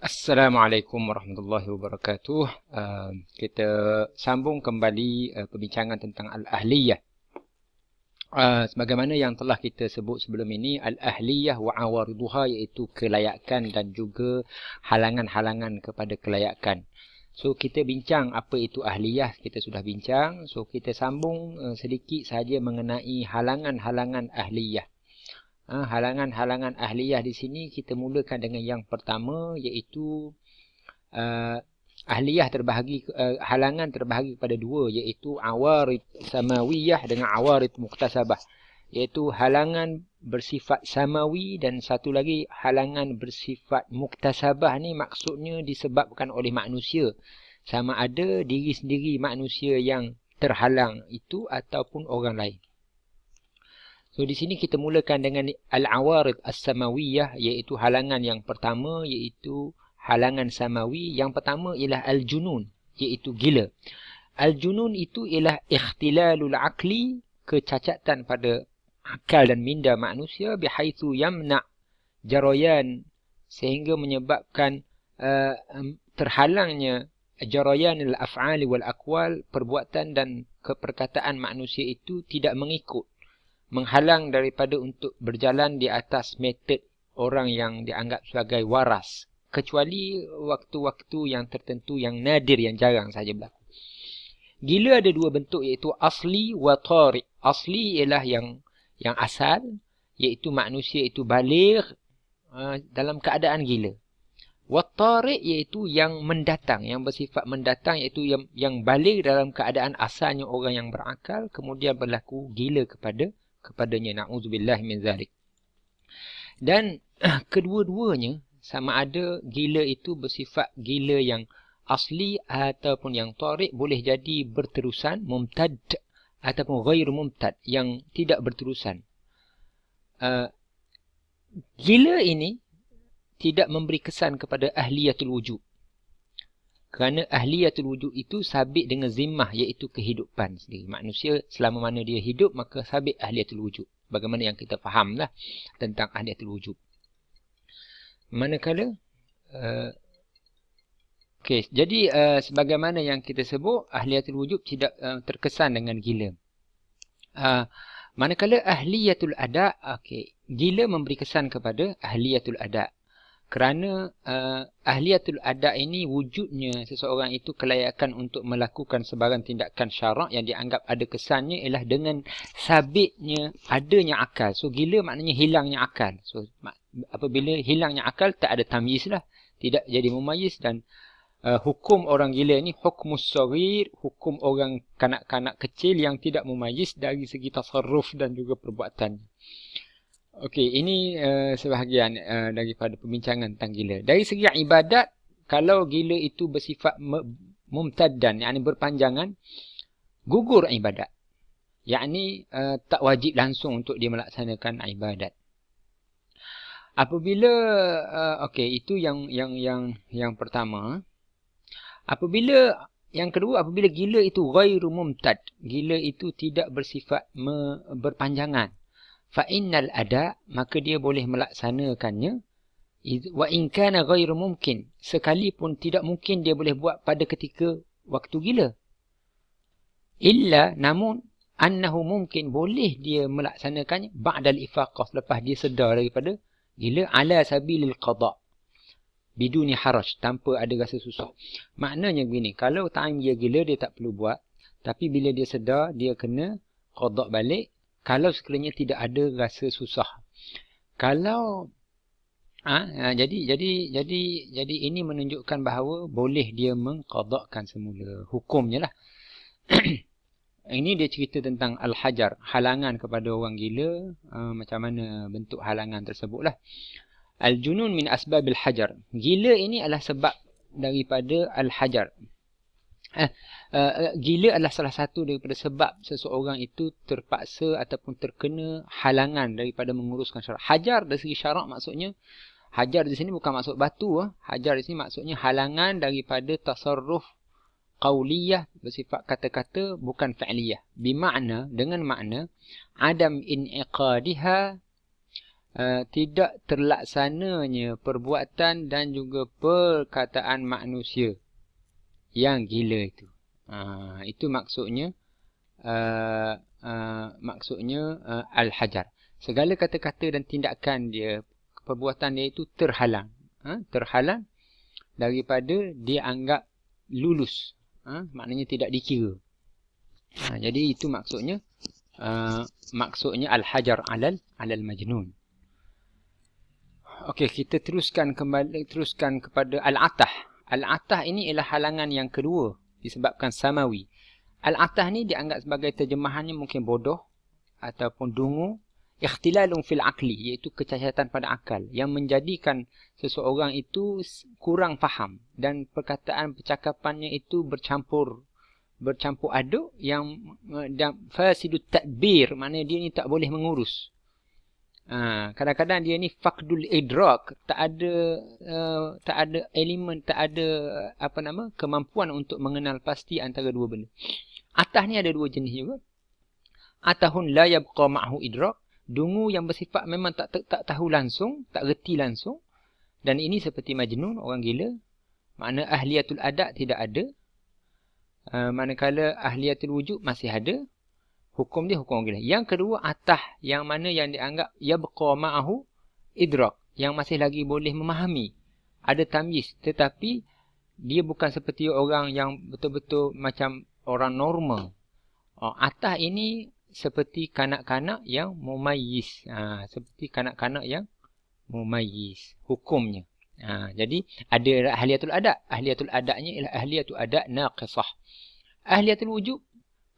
Assalamualaikum warahmatullahi wabarakatuh. Kita sambung kembali perbincangan tentang al-ahliyah. Sebagaimana yang telah kita sebut sebelum ini, al-ahliyah wa awariduha, iaitu kelayakan dan juga halangan-halangan kepada kelayakan. So kita bincang apa itu ahliyah, kita sudah bincang. So kita sambung sedikit saja mengenai halangan-halangan ahliyah. Halangan-halangan ahliyah di sini kita mulakan dengan yang pertama, iaitu ahliyah terbahagi, halangan terbahagi kepada dua, iaitu awarid samawiyah dengan awarid muktasabah, iaitu halangan bersifat samawi dan satu lagi halangan bersifat muktasabah. Ni maksudnya disebabkan oleh manusia, sama ada diri sendiri manusia yang terhalang itu ataupun orang lain. So di sini kita mulakan dengan al-awarid as-samawiyah, iaitu halangan yang pertama, iaitu halangan samawi. Yang pertama ialah al-junun, iaitu gila. Al-junun itu ialah ikhtilalul aqli, kecacatan pada akal dan minda manusia, bihaitsu yamna' jarayan, sehingga menyebabkan terhalangnya jarayan al-af'ali wal aqwal, perbuatan dan perkataan manusia itu tidak mengikut, menghalang daripada untuk berjalan di atas metod orang yang dianggap sebagai waras, kecuali waktu-waktu yang tertentu, yang nadir, yang jarang saja berlaku. Gila ada dua bentuk, iaitu asli wa tari'. Asli ialah yang asal, iaitu manusia itu baligh dalam keadaan gila. Wa tari' iaitu yang mendatang, yang bersifat mendatang, iaitu yang baligh dalam keadaan asalnya orang yang berakal, kemudian berlaku gila kepadanya, na'udzubillah min zalik. Dan kedua-duanya, sama ada gila itu bersifat gila yang asli ataupun yang tarik, boleh jadi berterusan, mumtad, ataupun ghair mumtad, yang tidak berterusan. Gila ini tidak memberi kesan kepada ahliyatul wujud, kerana ahliyatul wujud itu sabit dengan zimmah, iaitu kehidupan sendiri. Manusia selama mana dia hidup, maka sabit ahliyatul wujud. Bagaimana yang kita fahamlah tentang ahliyatul wujud. Manakala jadi sebagaimana yang kita sebut, ahliyatul wujud tidak terkesan dengan gila. Manakala ahliyatul ada', gila memberi kesan kepada ahliyatul ada'. Kerana ahliyatul ada' ini wujudnya seseorang itu kelayakan untuk melakukan sebarang tindakan syarak yang dianggap ada kesannya ialah dengan sabitnya adanya akal. So gila maknanya hilangnya akal. So apabila hilangnya akal, tak ada tamyiz lah, tidak jadi mumayyiz. Dan hukum orang gila ni hukmus saghir, hukum orang kanak-kanak kecil yang tidak mumayyiz dari segi tasarruf dan juga perbuatan. Okey, ini sebahagian daripada perbincangan tentang gila. Dari segi ibadat, kalau gila itu bersifat mumtaddan, yakni berpanjangan, gugur ibadat. Yakni tak wajib langsung untuk dia melaksanakan ibadat. Apabila itu yang pertama. Apabila yang kedua, apabila gila itu ghairu mumtad, gila itu tidak bersifat berpanjangan, fa innal ada', maka dia boleh melaksanakannya, wa in kana ghairu mumkin, sekalipun tidak mungkin dia boleh buat pada ketika waktu gila. Illa, namun annahu mungkin, boleh dia melaksanakannya ba'dal ifaqah, lepas dia sedar daripada gila, ala sabilil qada', biduni haraj, tanpa ada rasa susah. Maknanya begini, kalau time dia gila dia tak perlu buat, tapi bila dia sedar dia kena qada' balik kalau sekiranya tidak ada rasa susah. Kalau jadi ini menunjukkan bahawa boleh dia mengqada'kan semula hukumnya lah. Ini dia cerita tentang al-hajar, halangan kepada orang gila. Macam mana bentuk halangan tersebut lah. Al-junun min asbabil hajar, gila ini adalah sebab daripada al-hajar. Gila adalah salah satu daripada sebab seseorang itu terpaksa ataupun terkena halangan daripada menguruskan syarak. Hajar dari segi syarak maksudnya, hajar di sini bukan maksud batu. Hajar di sini maksudnya halangan daripada tasarruf qauliyah, bersifat kata-kata, bukan fi'liyah. Bermakna, dengan makna adam in'iqadiha tidak terlaksananya perbuatan dan juga perkataan manusia yang gila itu. Itu maksudnya al-hajar. Segala kata-kata dan tindakan dia, perbuatan dia itu terhalang. Terhalang daripada dia anggap lulus. Maknanya tidak dikira. Jadi itu maksudnya al-hajar alal majnun. Okey, kita teruskan kepada al-atah. Al-atah ini ialah halangan yang kedua disebabkan samawi. Al-atah ni dianggap sebagai terjemahannya mungkin bodoh ataupun dungu, ikhtilalun fil aqli, iaitu kecacatan pada akal yang menjadikan seseorang itu kurang faham dan percakapannya itu bercampur aduk yang fasidut tadbir, maknanya dia ni tak boleh mengurus. Kadang-kadang dia ni faqdul idrak, tak ada elemen, tak ada kemampuan untuk mengenal pasti antara dua benda. Atah ni ada dua jenis juga. Atahun la yabqa ma'hu idrak, dungu yang bersifat memang tak tahu langsung, tak reti langsung. Dan ini seperti majnun, orang gila. Makna ahliyatul ada tidak ada. Manakala ahliyatul wujud masih ada. Hukum dia hukum gila. Yang kedua, atah, yang mana yang dianggap yabqa ma'ahu idrak, yang masih lagi boleh memahami. Ada tamyiz, tetapi dia bukan seperti orang yang betul-betul macam orang normal. Atah ini seperti kanak-kanak yang mumayyiz. Seperti kanak-kanak yang mumayyiz hukumnya. Jadi ada ahliyatul adab. Ahliyatul adabnya ialah ahliyatul adab naqisah. Ahliyatul wujud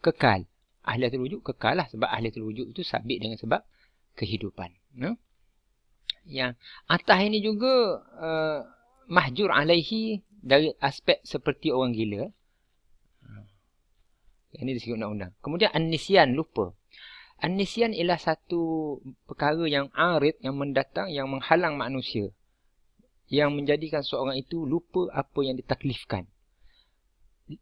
kekal. Ahliyatul wujud kekal lah, sebab ahliyatul wujud itu sabit dengan sebab kehidupan. Yang atah ini juga mahjur alaihi dari aspek seperti orang gila. Ini disebut undang-undang. Kemudian an-nisyan, lupa. An-nisyan ialah satu perkara yang arid, yang mendatang, yang menghalang manusia, yang menjadikan seorang itu lupa apa yang ditaklifkan.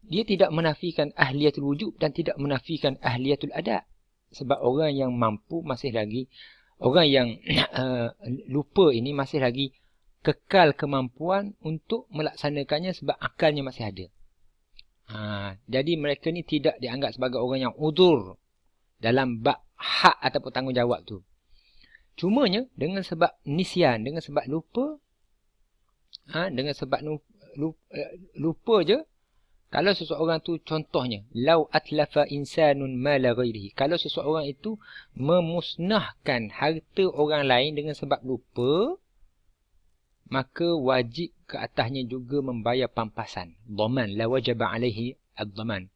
Dia tidak menafikan ahliyatul wujud dan tidak menafikan ahliyatul adab. Sebab orang yang mampu masih lagi, orang yang lupa ini masih lagi kekal kemampuan untuk melaksanakannya sebab akalnya masih ada. Jadi mereka ni tidak dianggap sebagai orang yang udur dalam bab hak ataupun tanggungjawab tu. Cumanya dengan sebab nisyan, dengan sebab lupa, dengan sebab lupa je. Kalau seseorang tu contohnya, lau atlafa insanun mala ghairihi, kalau seseorang itu memusnahkan harta orang lain dengan sebab lupa, maka wajib ke atasnya juga membayar pampasan. Dhaman, la wajaba alaihi ad-dhaman.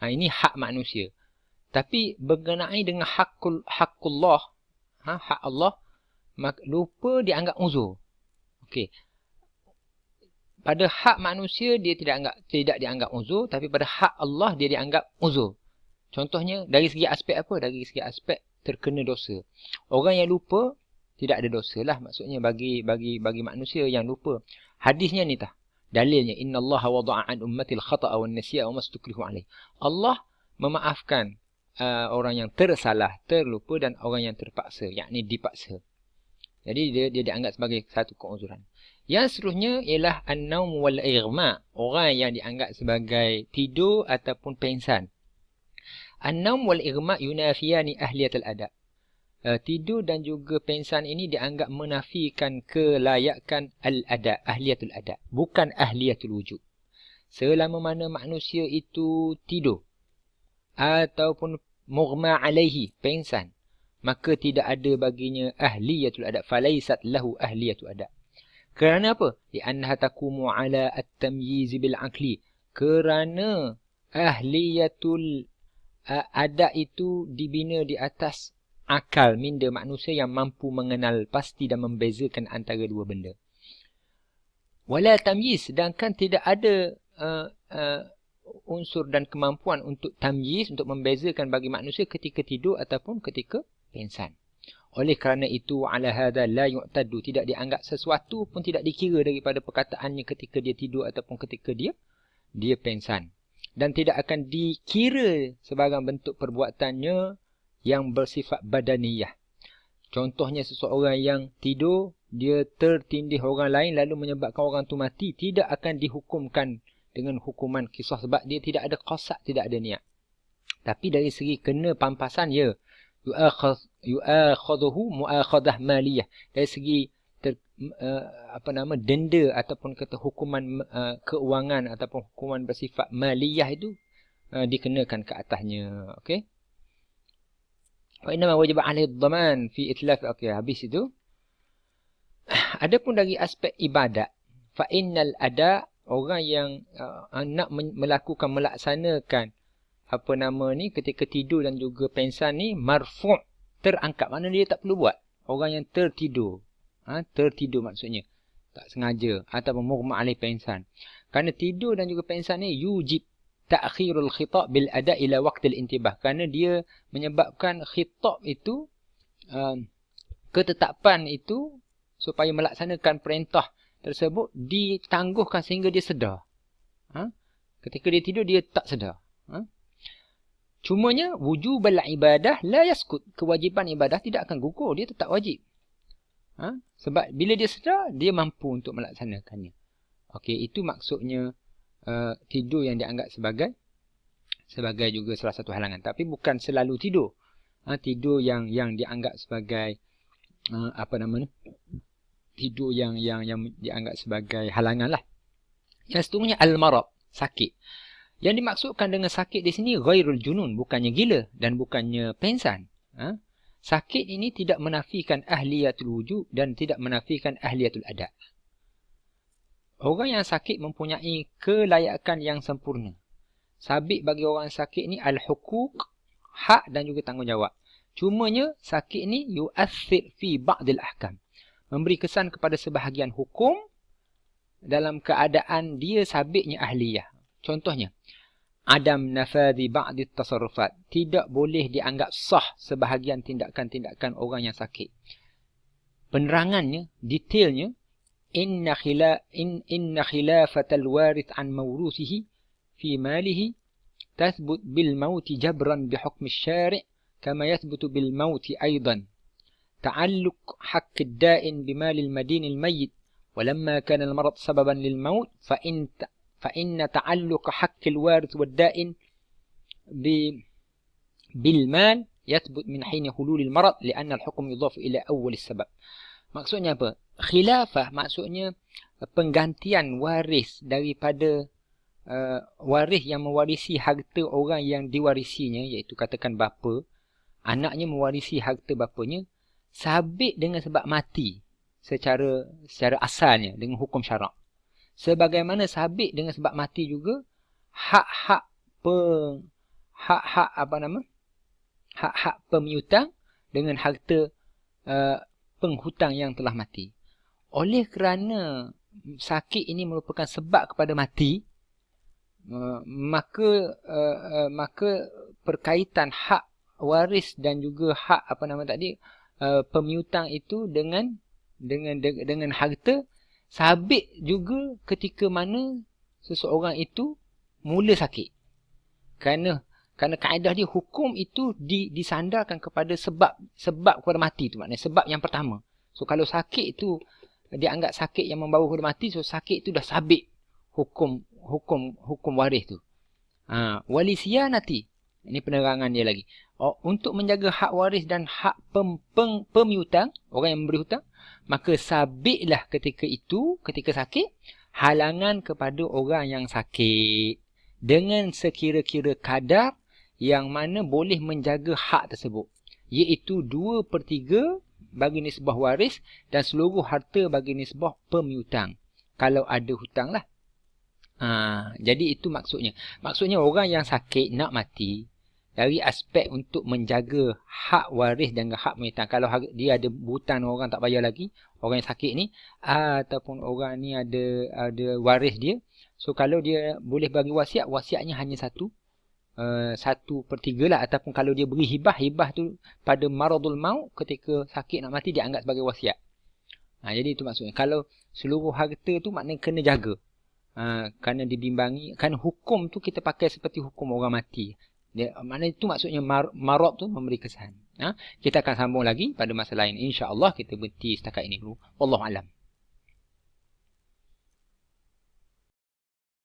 Ini hak manusia. Tapi berkenaan dengan hakullah, hak Allah, lupa dianggap uzur. Okey. Pada hak manusia dia tidak dianggap uzur, tapi pada hak Allah dia dianggap uzur. Contohnya dari segi aspek apa? Dari segi aspek terkena dosa. Orang yang lupa tidak ada dosa lah, maksudnya bagi manusia yang lupa. Hadisnya ni tah. Dalilnya innallaha wada'a an ummatil khata'a wan nisya'a wa mastukrihu alaih. Allah memaafkan orang yang tersalah, terlupa dan orang yang terpaksa, yakni dipaksa. Jadi dia dianggap sebagai satu keuzuran. Yang seterusnya ialah an-naum wal ighma, orang yang dianggap sebagai tidur ataupun pengsan. An-naum wal ighma yunafiyani ahliyatul adab. Tidur dan juga pengsan ini dianggap menafikan kelayakan al-adab, ahliyatul adab, bukan ahliyatul wujud. Selama mana manusia itu tidur ataupun mughma alaihi, pengsan, maka tidak ada baginya ahliyatul adab, falaisat lahu ahliyatul adab. Kerana apa? Li'annaha taqumu ala at-tamyiz bil aqli. Kerana ahliyatul adab itu dibina di atas akal minda manusia yang mampu mengenal pasti dan membezakan antara dua benda. Wala tamyiz, sedangkan tidak ada unsur dan kemampuan untuk tamyiz, untuk membezakan bagi manusia ketika tidur ataupun ketika pengsan. Oleh kerana itu, ala hadha la yu'taddu, tidak dianggap sesuatu pun tidak dikira daripada perkataannya ketika dia tidur ataupun ketika dia pengsan. Dan tidak akan dikira sebagai bentuk perbuatannya yang bersifat badaniyah. Contohnya seseorang yang tidur, dia tertindih orang lain lalu menyebabkan orang tu mati, tidak akan dihukumkan dengan hukuman qisas sebab dia tidak ada qasad, tidak ada niat. Tapi dari segi kena pampasan, ya, yu'akhadhuhu mu'akhadah maliyah. Dari segi denda ataupun kata hukuman keuangan ataupun hukuman bersifat maliyah itu dikenakan ke atasnya. Okey. Wa inna ma wajib 'alaihi ad-dhaman fi itlaf. Okey, habis itu. Adapun dari aspek ibadat, fa innal ada, orang yang nak melaksanakan ketika tidur dan juga pensan ni marfu', terangkat. Mana dia tak perlu buat. Orang yang tertidur. Tertidur maksudnya. Tak sengaja. Ataupun mughma' alaih pensan. Kerana tidur dan juga pensan ni yujib ta'khirul khitab bil ada' ila waqtil intibah. Kerana dia menyebabkan khitab itu, ketetapan itu, supaya melaksanakan perintah tersebut ditangguhkan sehingga dia sedar. Ketika dia tidur, dia tak sedar. Cumanya wujubal ibadah la yaskut. Kewajipan ibadah tidak akan gugur, dia tetap wajib. Sebab bila dia sedar, dia mampu untuk melaksanakannya. Okey, itu maksudnya tidur yang dianggap sebagai juga salah satu halangan. Tapi bukan selalu tidur. Tidur yang dianggap sebagai tidur yang dianggap sebagai halangan lah. Yang seterusnya al-marad, sakit. Yang dimaksudkan dengan sakit di sini ghairul junun, bukannya gila dan bukannya pensan. Sakit ini tidak menafikan ahliyatul wujud dan tidak menafikan ahliyatul ada. Orang yang sakit mempunyai kelayakan yang sempurna. Sabit bagi orang sakit ni al-huquq, hak dan juga tanggungjawab. Cumanya sakit ni yu'athir fi ba'dil ahkam, memberi kesan kepada sebahagian hukum dalam keadaan dia sabitnya ahliyah. Contohnya, adam nafadhi ba'di tasarrufat, tidak boleh dianggap sah sebahagian tindakan-tindakan orang yang sakit. Penerangannya, detailnya, inna khilafatal warith an mawruthihi fi malihi tathbut bil mauti jabran bi hukmi syari' kama yathbutu bil mauti aidan. تعلق حق الدائن بمال المدين الميت ولما كان المرض سببا للموت فإن تعلق حق الوارث والدائن بالمال يثبت من حين حلول المرض لأن الحكم يضاف إلى أول السبب. Maksudnya apa? Khilafah maksudnya penggantian waris daripada waris yang mewarisi harta orang yang diwarisinya, iaitu katakan bapa, anaknya mewarisi harta bapanya, sabit dengan sebab mati secara asalnya dengan hukum syarak. Sebagaimana sabit dengan sebab mati juga hak-hak pemiutang dengan harta penghutang yang telah mati. Oleh kerana sakit ini merupakan sebab kepada mati, maka perkaitan hak waris dan juga hak pemiutang itu dengan harta sabit juga ketika mana seseorang itu mula sakit. Kerana kaedah dia, hukum itu disandarkan kepada sebab kepada mati tu, maknanya sebab yang pertama. So kalau sakit itu dianggap sakit yang membawa kepada mati, so sakit itu dah sabit hukum waris tu. Wali siyanati, ini penerangan dia lagi. Untuk menjaga hak waris dan hak pemiutang, orang yang memberi hutang, maka sabitlah ketika sakit, halangan kepada orang yang sakit dengan sekira-kira kadar yang mana boleh menjaga hak tersebut, iaitu 2/3 bagi nisbah waris dan seluruh harta bagi nisbah pemiutang, kalau ada hutang lah. Jadi itu maksudnya. Maksudnya orang yang sakit nak mati, dari aspek untuk menjaga hak waris dan hak pemiutang. Kalau dia ada hutang, orang tak bayar lagi, orang yang sakit ni, ataupun orang ni ada waris dia, so kalau dia boleh bagi wasiatnya hanya 1/3 lah. Ataupun kalau dia beri hibah tu pada maradul maut, ketika sakit nak mati, dia anggap sebagai wasiat. Jadi itu maksudnya. Kalau seluruh harta tu maknanya kena jaga. Kerana dibimbangi, kerana hukum tu kita pakai seperti hukum orang mati. Maknanya itu maksudnya marad tu memberi kesan. Kita akan sambung lagi pada masa lain. InsyaAllah kita berhenti setakat ini dulu. Wallahu alam.